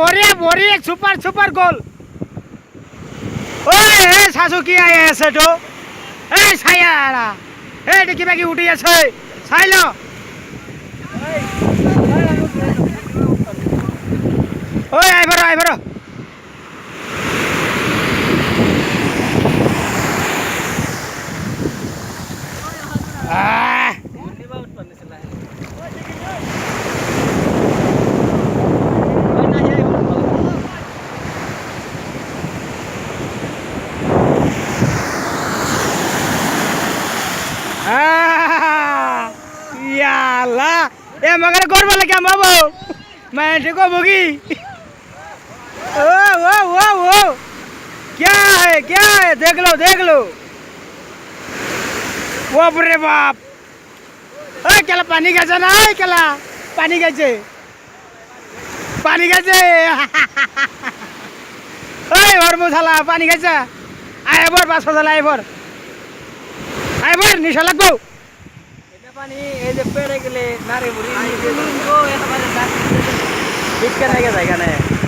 বঢ়িয়া বঢ়িয়া super super গোল ওই এ শাশু কি আই আছে তো এই ছায়া এই কিবা কি উঠি আছে চাই ল ওই আইবার याला ए मगर गोर वाला क्या मामो मैं देखो बोगी ओ क्या है देख लो वो बुरे बाप ए केला पानी गाছে না এই কেলা পানি গাছে এই ওর মুছালা পানি গাছে আইবার বাস ফজলা আইবার নিশা লাগবো পানি এই যে পেড়ে গেলে নারে বুড়ি নিয়ে গো একেবারে ডাক ঠিক কেন জায়গা নেই